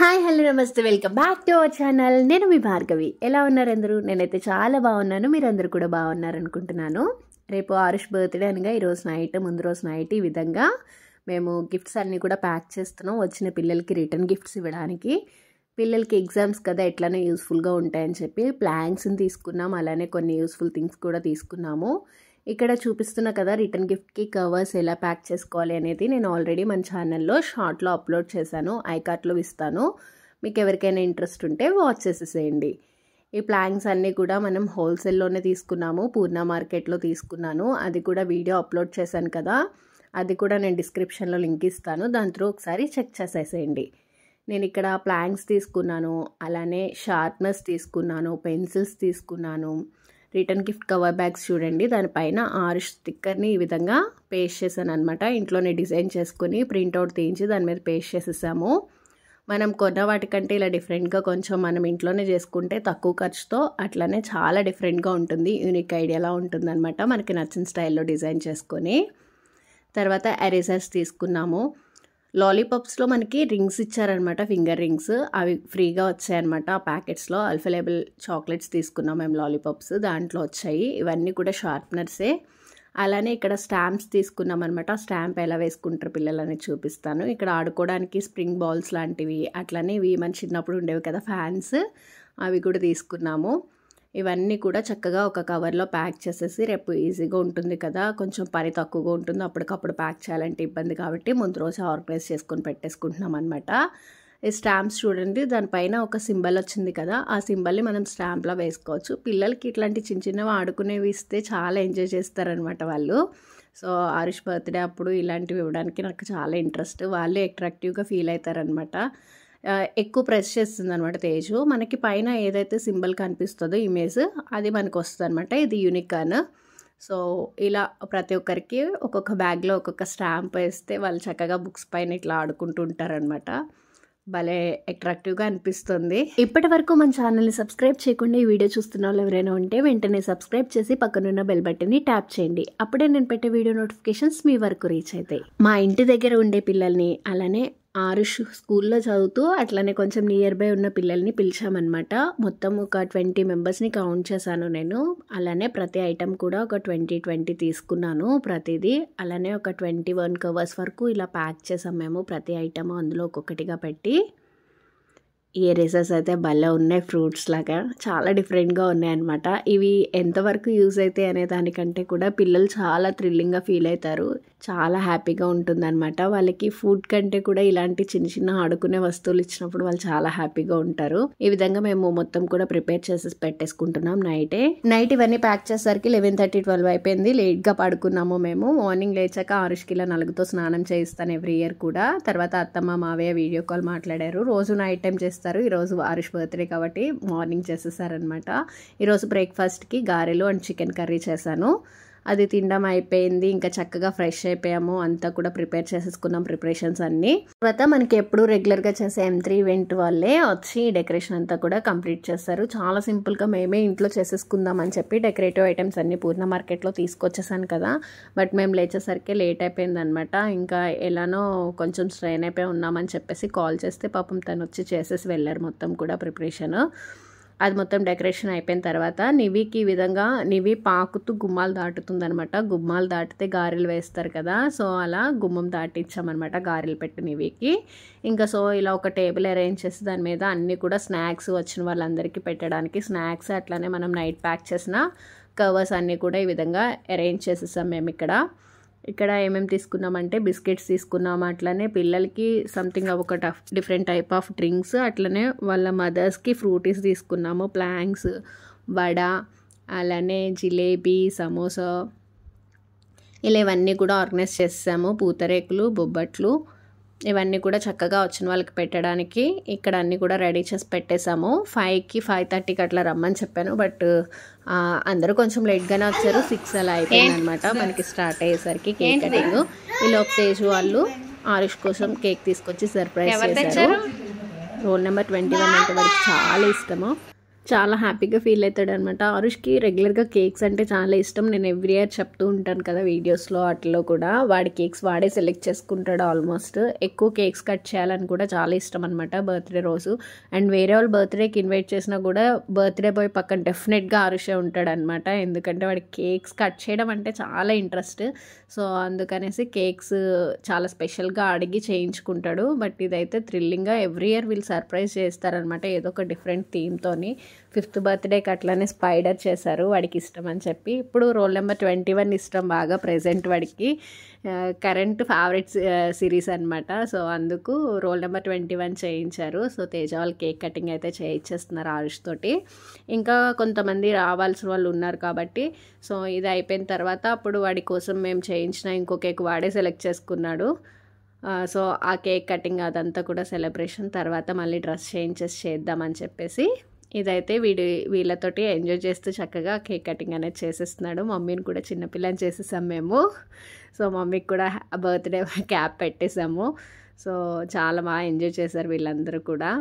Hi hello నమస్తే welcome back to our channel. నేను మీ భార్గవి. ఎలా ఉన్నారు అందరూ? నేనైతే చాలా బాగున్నాను. మీరందరూ కూడా బాగున్నారు అనుకుంటున్నాను. రేపు ఆరుష్ బర్త్డే అనగా ఈరోజు నైట్ ముందు రోజు నైట్ ఈ విధంగా మేము గిఫ్ట్స్ అన్నీ కూడా ప్యాక్ చేస్తున్నాం. వచ్చిన పిల్లలకి రిటర్న్ గిఫ్ట్స్ ఇవ్వడానికి. పిల్లలకి ఎగ్జామ్స్ కదా ఎట్లానే యూస్ఫుల్గా ఉంటాయని చెప్పి ప్లాంక్స్ని తీసుకున్నాం. అలానే కొన్ని యూస్ఫుల్ థింగ్స్ కూడా తీసుకున్నాము. ఇక్కడ చూపిస్తున్నా కదా రిటర్న్ గిఫ్ట్కి కవర్స్ ఎలా ప్యాక్ చేసుకోవాలి అనేది నేను ఆల్రెడీ మన ఛానల్లో షార్ట్లో అప్లోడ్ చేశాను. ఐకార్ట్లో ఇస్తాను. మీకు ఎవరికైనా ఇంట్రెస్ట్ ఉంటే వాచ్ చేసేసేయండి. ఈ ప్లాంక్స్ అన్నీ కూడా మనం హోల్సేల్లోనే తీసుకున్నాము. పూర్ణ మార్కెట్లో తీసుకున్నాను. అది కూడా వీడియో అప్లోడ్ చేశాను కదా, అది కూడా నేను డిస్క్రిప్షన్లో లింక్ ఇస్తాను. దాంట్లో ఒకసారి చెక్ చేసేసేయండి. నేను ఇక్కడ ప్లాంక్స్ తీసుకున్నాను, అలానే షార్ప్నర్స్ తీసుకున్నాను, పెన్సిల్స్ తీసుకున్నాను. రిటర్న్ గిఫ్ట్ కవర్ బ్యాగ్స్ చూడండి, దానిపైన ఆరుష్ స్టిక్కర్ని ఈ విధంగా పేస్ట్ చేశాను అనమాట. ఇంట్లోనే డిజైన్ చేసుకుని ప్రింట్అవుట్ తీయించి దాని మీద పేస్ట్ చేసేసాము. మనం కొన్న వాటికంటే ఇలా డిఫరెంట్గా కొంచెం మనం ఇంట్లోనే చేసుకుంటే తక్కువ ఖర్చుతో అట్లనే చాలా డిఫరెంట్గా ఉంటుంది. యూనిక్ ఐడియాలా ఉంటుంది అనమాట. మనకి నచ్చిన స్టైల్లో డిజైన్ చేసుకొని. తర్వాత ఎరేజర్స్ తీసుకున్నాము. లాలీపాప్స్లో మనకి రింగ్స్ ఇచ్చారనమాట, ఫింగర్ రింగ్స్. అవి ఫ్రీగా వచ్చాయన్నమాట ఆ ప్యాకెట్స్లో. అల్ఫాలేబుల్ చాక్లెట్స్ తీసుకున్నాం మేము, లాలీపాప్స్ దాంట్లో వచ్చాయి. ఇవన్నీ కూడా షార్ప్నర్సే. అలానే ఇక్కడ స్టాంప్స్ తీసుకున్నాం అనమాట. స్టాంప్ ఎలా వేసుకుంటారు పిల్లలని చూపిస్తాను. ఇక్కడ ఆడుకోవడానికి స్ప్రింగ్ బాల్స్ లాంటివి, అట్లనే ఇవి మన చిన్నప్పుడు ఉండేవి కదా ఫ్యాన్స్, అవి కూడా తీసుకున్నాము. ఇవన్నీ కూడా చక్కగా ఒక కవర్లో ప్యాక్ చేసేసి రేపు ఈజీగా ఉంటుంది కదా, కొంచెం పని తక్కువగా ఉంటుంది, అప్పటికప్పుడు ప్యాక్ చేయాలంటే ఇబ్బంది కాబట్టి ముందు రోజు ఆర్గనైజ్ చేసుకొని పెట్టేసుకుంటున్నాం అనమాట. ఈ స్టాంప్స్ చూడండి, దానిపైన ఒక సింబల్ వచ్చింది కదా, ఆ సింబల్ని మనం స్టాంప్లో వేసుకోవచ్చు. పిల్లలకి ఇట్లాంటి చిన్న చిన్నవి ఆడుకునేవి ఇస్తే చాలా ఎంజాయ్ చేస్తారనమాట వాళ్ళు. సో ఆరుష్ బర్త్డే అప్పుడు ఇలాంటివి ఇవ్వడానికి నాకు చాలా ఇంట్రెస్ట్. వాళ్ళు అట్రాక్టివ్గా ఫీల్ అవుతారనమాట. ఎక్కువ ప్రెస్ చేస్తుంది అనమాట తేజు. మనకి పైన ఏదైతే సింబల్ కనిపిస్తుందో ఇమేజ్, అది మనకు వస్తుంది అనమాట. ఇది యూనికార్న్. సో ఇలా ప్రతి ఒక్కరికి ఒక్కొక్క బ్యాగ్లో ఒక్కొక్క స్టాంప్ వేస్తే వాళ్ళు చక్కగా బుక్స్ పైన ఇట్లా ఆడుకుంటూ ఉంటారనమాట. భలే అట్రాక్టివ్గా అనిపిస్తుంది. ఇప్పటి వరకు మన ఛానల్ని సబ్స్క్రైబ్ చేయకుండా ఈ వీడియో చూస్తున్న వాళ్ళు ఎవరైనా ఉంటే వెంటనే సబ్స్క్రైబ్ చేసి పక్కనున్న బెల్ బటన్ని ట్యాప్ చేయండి. అప్పుడే నేను పెట్టే వీడియో నోటిఫికేషన్స్ మీ వరకు రీచ్ అవుతాయి. మా ఇంటి దగ్గర ఉండే పిల్లల్ని, అలానే ఆరుష్ స్కూల్లో చదువుతూ అట్లనే కొంచెం నియర్ బై ఉన్న పిల్లల్ని పిలిచామన్నమాట. మొత్తం ఒక 20 మెంబర్స్ని కౌంట్ చేశాను నేను. అలానే ప్రతి ఐటెం కూడా ఒక 20 తీసుకున్నాను ప్రతిదీ. అలానే ఒక 21 కవర్స్ వరకు ఇలా ప్యాక్ చేసాం మేము. ప్రతి ఐటమ్ అందులో ఒక్కొక్కటిగా పెట్టి. ఈ ఎరేజర్స్ అయితే భలే ఉన్నాయి, ఫ్రూట్స్ లాగా చాలా డిఫరెంట్గా ఉన్నాయన్నమాట. ఇవి ఎంతవరకు యూజ్ అవుతాయి అనే దానికంటే కూడా పిల్లలు చాలా థ్రిల్లింగ్గా ఫీల్ అవుతారు, చాలా హ్యాపీగా ఉంటుందన్నమాట. వాళ్ళకి ఫుడ్ కంటే కూడా ఇలాంటి చిన్న చిన్న ఆడుకునే వస్తువులు ఇచ్చినప్పుడు వాళ్ళు చాలా హ్యాపీగా ఉంటారు. ఈ విధంగా మేము మొత్తం కూడా ప్రిపేర్ చేసి పెట్టేసుకుంటున్నాం. నైట్ ఇవన్నీ ప్యాక్ చేసేసరికి 11:30, 12 అయిపోయింది. లేట్గా పడుకున్నాము మేము. మార్నింగ్ లేచాక ఆరుష్కి ఇలా నలుగుతో స్నానం చేయిస్తాను ఎవ్రీ ఇయర్ కూడా. తర్వాత అత్తమ్మ మావయ్య వీడియో కాల్ మాట్లాడారు. రోజు నైట్ టైం చేస్తారు, ఈరోజు ఆరుష్ బర్త్డే కాబట్టి మార్నింగ్ చేసేసారనమాట. ఈరోజు బ్రేక్ఫాస్ట్కి గారెలు అండ్ చికెన్ కర్రీ చేశాను. అది తినడం అయిపోయింది. ఇంకా చక్కగా ఫ్రెష్ అయిపోయాము. అంతా కూడా ప్రిపేర్ చేసేసుకున్నాం ప్రిపరేషన్స్ అన్నీ. తర్వాత మనకి ఎప్పుడు రెగ్యులర్గా చేసే M3 ఈవెంట్ వాళ్ళే వచ్చి డెకరేషన్ అంతా కూడా కంప్లీట్ చేస్తారు. చాలా సింపుల్గా మేమే ఇంట్లో చేసేసుకుందాం అని చెప్పి డెకరేటివ్ ఐటమ్స్ అన్నీ పూర్ణ మార్కెట్లో తీసుకొచ్చేసాను కదా, బట్ మేము లేచేసరికి లేట్ అయిపోయింది అనమాట. ఇంకా ఎలానో కొంచెం స్ట్రెయిన్ అయిపోయి ఉన్నామని చెప్పేసి కాల్ చేస్తే పాపం తను వచ్చి చేసేసి వెళ్ళారు మొత్తం కూడా ప్రిపరేషన్. అది మొత్తం డెకరేషన్ అయిపోయిన తర్వాత నివికి ఈ విధంగా నివి పాకుతూ గుమ్మాలు దాటుతుందనమాట. గుమ్మాలు దాటితే గారెలు వేస్తారు కదా, సో అలా గుమ్మం దాటిచ్చామన్నమాట గారెలు పెట్టి నివికి. ఇంకా సో ఇలా ఒక టేబుల్ అరేంజ్ చేసి దాని మీద అన్నీ కూడా స్నాక్స్ వచ్చిన వాళ్ళందరికీ పెట్టడానికి స్నాక్స్, అట్లానే మనం నైట్ ప్యాక్ చేసిన కవర్స్ అన్నీ కూడా ఈ విధంగా అరేంజ్ చేసేసాం మేము. ఇక్కడ ఏమేమి తీసుకున్నామంటే బిస్కెట్స్ తీసుకున్నాము, అట్లనే పిల్లలకి సంథింగ్ ఒక డిఫరెంట్ టైప్ ఆఫ్ డ్రింక్స్, అట్లనే వాళ్ళ మదర్స్కి ఫ్రూటీస్ తీసుకున్నాము, ప్లాంక్స్, వడ, అలానే జిలేబీ, సమోసా, ఇలా ఇవన్నీ కూడా ఆర్గనైజ్ చేసాము. పూతరేకులు, బొబ్బట్లు, ఇవన్నీ కూడా చక్కగా వచ్చిన వాళ్ళకి పెట్టడానికి ఇక్కడ అన్నీ కూడా రెడీ చేసి పెట్టేశాము. 5కి 5:30కి అట్లా రమ్మని చెప్పాను, బట్ అందరూ కొంచెం లేట్గానే వచ్చారు. 6 అలా అయిపోయింది అనమాట మనకి స్టార్ట్ అయ్యేసరికి కేక్ కటింగ్. ఈలోపు తేజు వాళ్ళు ఆరుష్ కోసం కేక్ తీసుకొచ్చి సర్ప్రైజ్ చేశారు. రోల్ నెంబర్ 21 అంటే వాళ్ళకి చాలా ఇష్టము. చాలా హ్యాపీగా ఫీల్ అవుతాడనమాట. ఆరుష్కి రెగ్యులర్గా కేక్స్ అంటే చాలా ఇష్టం. నేను ఎవ్రీ ఇయర్ చెప్తూ ఉంటాను కదా వీడియోస్లో వాటిలో కూడా. వాడి కేక్స్ వాడే సెలెక్ట్ చేసుకుంటాడు ఆల్మోస్ట్. ఎక్కువ కేక్స్ కట్ చేయాలని కూడా చాలా ఇష్టం అనమాట బర్త్డే రోజు. అండ్ వేరే వాళ్ళు బర్త్డేకి ఇన్వైట్ చేసినా కూడా బర్త్డే బాయ్ పక్కన డెఫినెట్గా ఆరుషే ఉంటాడనమాట. ఎందుకంటే వాడికి కేక్స్ కట్ చేయడం అంటే చాలా ఇంట్రెస్ట్. సో అందుకనేసి కేక్స్ చాలా స్పెషల్గా అడిగి చేయించుకుంటాడు. బట్ ఇదైతే థ్రిల్లింగ్గా ఎవ్రీ ఇయర్ వీళ్ళు సర్ప్రైజ్ చేస్తారనమాట ఏదో ఒక డిఫరెంట్ థీమ్తోని. 5th బర్త్డేకి అట్లానే స్పైడర్ చేశారు వాడికి ఇష్టం అని చెప్పి. ఇప్పుడు రోల్ నెంబర్ 21 ఇష్టం బాగా ప్రెజెంట్ వాడికి. కరెంట్ ఫేవరెట్ సిరీస్ అనమాట. సో అందుకు రోల్ నెంబర్ 21 చేయించారు. సో తేజ వాళ్ళు కేక్ కటింగ్ అయితే చేయించేస్తున్నారు ఆరుష్ తోటి. ఇంకా కొంతమంది రావాల్సిన వాళ్ళు ఉన్నారు కాబట్టి సో ఇది అయిపోయిన తర్వాత అప్పుడు వాడి కోసం మేము చేయించిన ఇంకో కేక్ వాడే సెలెక్ట్ చేసుకున్నాడు. సో ఆ కేక్ కటింగ్ అదంతా కూడా సెలబ్రేషన్ తర్వాత మళ్ళీ డ్రెస్ చేంజెస్ చేద్దామని చెప్పేసి ఇదైతే వీళ్ళతోటి ఎంజాయ్ చేస్తూ చక్కగా కేక్ కటింగ్ అనేది చేసేస్తున్నాడు. మమ్మీని కూడా చిన్నపిల్లని చేసేసాం మేము. సో మమ్మీకి కూడా బర్త్డే క్యాప్ పెట్టేసాము. సో చాలా బాగా ఎంజాయ్ చేశారు వీళ్ళందరూ కూడా.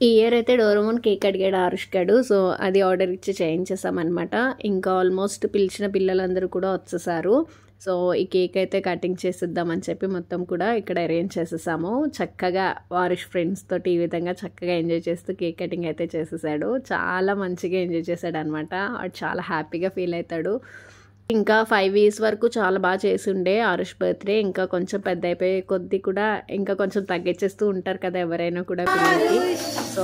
ఈ ఇయర్ అయితే డోరేమోన్ కేక్ అడిగాడు ఆరుష్ గాడు. సో అది ఆర్డర్ ఇచ్చి చేయించేసామన్నమాట. ఇంకా ఆల్మోస్ట్ పిలిచిన పిల్లలందరూ కూడా వచ్చేసారు. సో ఈ కేక్ అయితే కటింగ్ చేసిద్దామని చెప్పి మొత్తం కూడా ఇక్కడ అరేంజ్ చేసేసాము. చక్కగా ఆరుష్ ఫ్రెండ్స్ తోటి ఈ విధంగా చక్కగా ఎంజాయ్ చేస్తూ కేక్ కటింగ్ అయితే చేసేసాడు. చాలా మంచిగా ఎంజాయ్ చేశాడు అనమాట. వాడు చాలా హ్యాపీగా ఫీల్ అవుతాడు. ఇంకా 5 years వరకు చాలా బాగా చేసి ఉండే ఆరుష్ బర్త్డే. ఇంకా కొంచెం పెద్ద అయిపోయే కొద్దీ కూడా ఇంకా కొంచెం తగ్గించేస్తూ ఉంటారు కదా ఎవరైనా కూడా పిల్లలకి. సో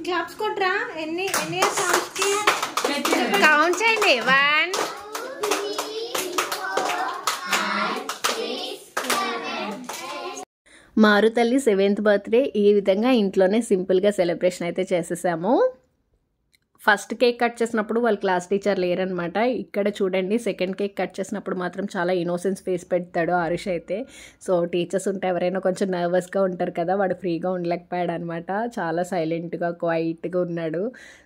క్లాప్స్ కొట్రా. ఎన్ని కౌంట్ చేయండి. 1 మారుతల్లి 7th బర్త్డే ఈ విధంగా ఇంట్లోనే సింపుల్గా సెలబ్రేషన్ అయితే చేసేసాము. ఫస్ట్ కేక్ కట్ చేసినప్పుడు వాళ్ళ క్లాస్ టీచర్ లేరనమాట. ఇక్కడ చూడండి సెకండ్ కేక్ కట్ చేసినప్పుడు మాత్రం చాలా ఇన్నోసెన్స్ ఫేస్ పెడతాడు ఆరుష్ అయితే. సో టీచర్స్ ఉంటే ఎవరైనా కొంచెం నర్వస్గా ఉంటారు కదా, వాడు ఫ్రీగా ఉండలేకపోయాడు అనమాట. చాలా సైలెంట్గా క్వైట్గా ఉన్నాడు.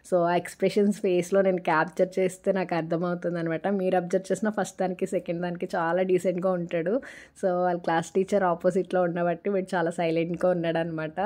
సో ఆ ఎక్స్ప్రెషన్స్ ఫేస్లో నేను క్యాప్చర్ చేస్తే నాకు అర్థమవుతుంది అనమాట. మీరు అబ్జర్వ్ చేసిన ఫస్ట్ దానికి సెకండ్ దానికి చాలా డీసెంట్గా ఉంటాడు. సో వాళ్ళ క్లాస్ టీచర్ ఆపోజిట్లో ఉండబట్టి వీడు చాలా సైలెంట్గా ఉన్నాడు అనమాట.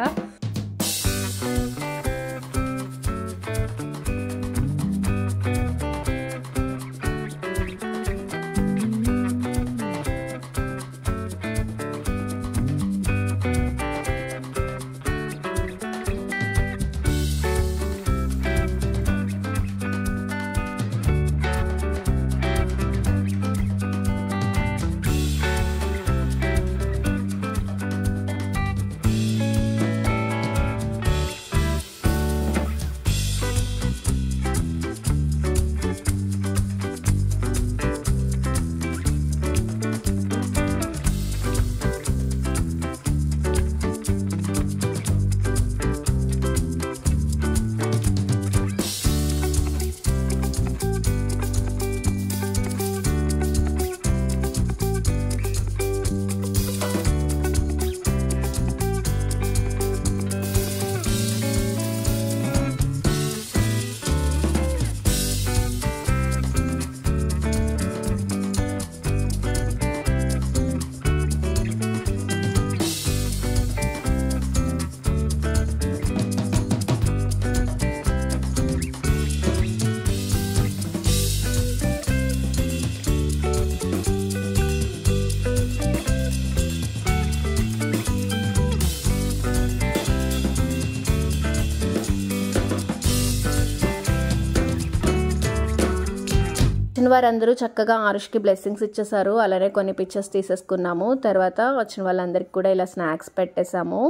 వారందరూ చక్కగా ఆరుష్కి బ్లెస్సింగ్స్ ఇచ్చేసారు. అలానే కొన్ని పిక్చర్స్ తీసేసుకున్నాము. తర్వాత వచ్చిన వాళ్ళందరికీ కూడా ఇలా స్నాక్స్ పెట్టేసాము.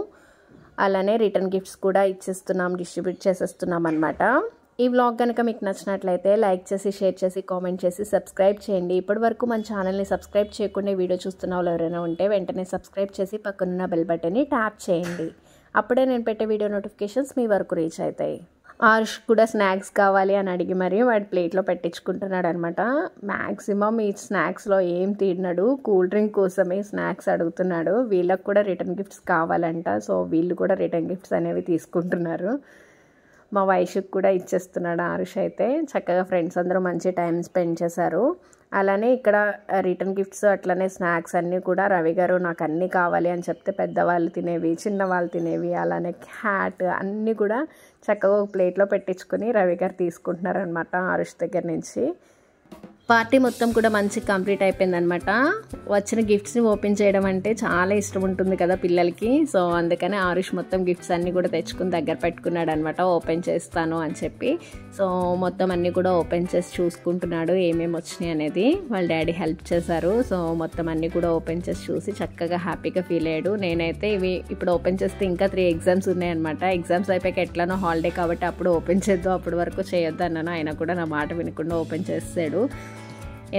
అలానే రిటర్న్ గిఫ్ట్స్ కూడా ఇచ్చేస్తున్నాం, డిస్ట్రిబ్యూట్ చేసేస్తున్నాం అనమాట. ఈ వ్లాగ్ కనుక మీకు నచ్చినట్లయితే లైక్ చేసి, షేర్ చేసి, కామెంట్ చేసి, సబ్స్క్రైబ్ చేయండి. ఇప్పటి వరకు మన ఛానల్ని సబ్స్క్రైబ్ చేయకుండా వీడియో చూస్తున్న వాళ్ళు ఎవరైనా ఉంటే వెంటనే సబ్స్క్రైబ్ చేసి పక్కనున్న బెల్ బటన్ని ట్యాప్ చేయండి. అప్పుడే నేను పెట్టే వీడియో నోటిఫికేషన్స్ మీ వరకు రీచ్ అవుతాయి. ఆరుష్ కూడా స్నాక్స్ కావాలి అని అడిగి మరి వాడి ప్లేట్లో పెట్టించుకుంటున్నాడు అనమాట. మ్యాక్సిమం ఈ స్నాక్స్లో ఏం తిన్నాడు, కూల్ డ్రింక్ కోసమే స్నాక్స్ అడుగుతున్నాడు. వీళ్ళకి కూడా రిటర్న్ గిఫ్ట్స్ కావాలంట. సో వీళ్ళు కూడా రిటర్న్ గిఫ్ట్స్ అనేవి తీసుకుంటున్నారు. మా వైష్కి కూడా ఇచ్చేస్తున్నాడు ఆరుష్. అయితే చక్కగా ఫ్రెండ్స్ అందరూ మంచి టైం స్పెండ్ చేశారు. అలానే ఇక్కడ రిటర్న్ గిఫ్ట్స్ అట్లనే స్నాక్స్ అన్నీ కూడా రవి గారు నాకు అన్నీ కావాలి అని చెప్తే పెద్దవాళ్ళు తినేవి, చిన్నవాళ్ళు తినేవి, అలానే క్యాట్ అన్నీ కూడా చక్కగా ఒక ప్లేట్లో పెట్టించుకొని రవి గారు తీసుకుంటున్నారనమాట ఆరుష్ దగ్గర నుంచి. పార్టీ మొత్తం కూడా మంచి కంప్లీట్ అయిపోయిందనమాట. వచ్చిన గిఫ్ట్స్ని ఓపెన్ చేయడం అంటే చాలా ఇష్టం ఉంటుంది కదా పిల్లలకి. సో అందుకని ఆరుష్ మొత్తం గిఫ్ట్స్ అన్నీ కూడా తెచ్చుకుని దగ్గర పెట్టుకున్నాడు అనమాట, ఓపెన్ చేస్తాను అని చెప్పి. సో మొత్తం అన్నీ కూడా ఓపెన్ చేసి చూసుకుంటున్నాడు ఏమేమి వచ్చినాయి అనేది. వాళ్ళ డాడీ హెల్ప్ చేశారు. సో మొత్తం అన్నీ కూడా ఓపెన్ చేసి చూసి చక్కగా హ్యాపీగా ఫీల్ అయ్యాడు. నేనైతే ఇవి ఇప్పుడు ఓపెన్ చేస్తే ఇంకా 3 ఎగ్జామ్స్ ఉన్నాయన్నమాట. ఎగ్జామ్స్ అయిపోయాక ఎట్లానో హాలిడే కాబట్టి అప్పుడు ఓపెన్ చేద్దాం, అప్పటి వరకు చేయొద్దు అన్నాను. ఆయన కూడా నా మాట వినకుండా ఓపెన్ చేసాడు.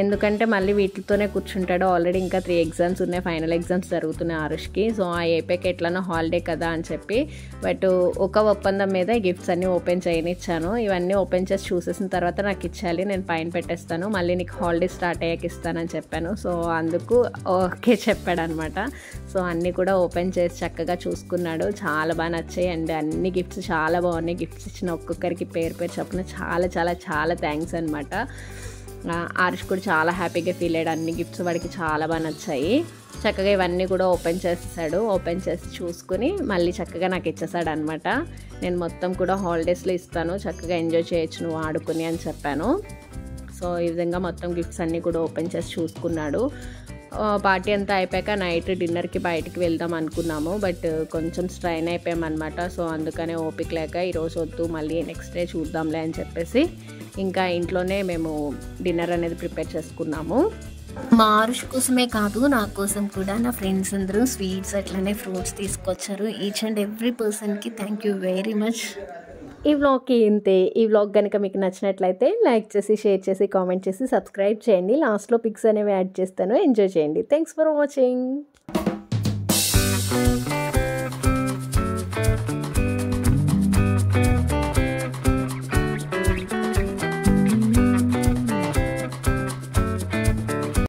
ఎందుకంటే మళ్ళీ వీటితోనే కూర్చుంటాడు. ఆల్రెడీ ఇంకా 3 ఎగ్జామ్స్ ఉన్నాయి, ఫైనల్ ఎగ్జామ్స్ జరుగుతున్నాయి ఆరుష్కి. సో ఆ అయిపోయాక ఎట్లనో హాలిడే కదా అని చెప్పి బట్ ఒక ఒప్పందం మీద గిఫ్ట్స్ అన్నీ ఓపెన్ చేయనిచ్చాను. ఇవన్నీ ఓపెన్ చేసి చూసేసిన తర్వాత నాకు ఇచ్చేయాలి, నేను పైన పెట్టేస్తాను, మళ్ళీ నీకు హాలిడే స్టార్ట్ అయ్యాక ఇస్తానని చెప్పాను. సో అందుకు ఓకే చెప్పాడు అనమాట. సో అన్నీ కూడా ఓపెన్ చేసి చక్కగా చూసుకున్నాడు. చాలా బాగా నచ్చాయి అండ్ అన్ని గిఫ్ట్స్ చాలా బాగున్నాయి. గిఫ్ట్స్ ఇచ్చిన ఒక్కొక్కరికి పేరు పేరు చెప్పిన చాలా చాలా చాలా థ్యాంక్స్ అనమాట. ఆరుష్ కూడా చాలా హ్యాపీగా ఫీల్ అయ్యాడు. అన్ని గిఫ్ట్స్ వాడికి చాలా బాగా నచ్చాయి. చక్కగా ఇవన్నీ కూడా ఓపెన్ చేసేసాడు. ఓపెన్ చేసి చూసుకుని మళ్ళీ చక్కగా నాకు ఇచ్చేసాడు అనమాట. నేను మొత్తం కూడా హాలిడేస్లో ఇస్తాను, చక్కగా ఎంజాయ్ చేయొచ్చు నువ్వు ఆడుకుని అని చెప్పాను. సో ఈ విధంగా మొత్తం గిఫ్ట్స్ అన్నీ కూడా ఓపెన్ చేసి చూసుకున్నాడు. పార్టీ అంతా అయిపోయాక నైట్ డిన్నర్కి బయటికి వెళ్దాం అనుకున్నాము. బట్ కొంచెం స్ట్రైన్ అయిపోయామన్నమాట. సో అందుకనే ఓపిక లేక ఈరోజు వద్దు, మళ్ళీ నెక్స్ట్ డే చూద్దాంలే అని చెప్పేసి ఇంకా ఇంట్లోనే మేము డిన్నర్ అనేది ప్రిపేర్ చేసుకున్నాము. మా ఆరుష్ కోసమే కాదు, నా కోసం కూడా నా ఫ్రెండ్స్ అందరూ స్వీట్స్ అట్లనే ఫ్రూట్స్ తీసుకొచ్చారు. ఈచ్ అండ్ ఎవ్రీ పర్సన్కి థ్యాంక్ యూ వెరీ మచ్. ఈ వ్లాగ్కి ఇంతే. ఈ వ్లాగ్ కనుక మీకు నచ్చినట్లయితే లైక్ చేసి, షేర్ చేసి, కామెంట్ చేసి, సబ్స్క్రైబ్ చేయండి. లాస్ట్లో పిక్స్ అనేవి యాడ్ చేస్తాను, ఎంజాయ్ చేయండి. Thanks for watching.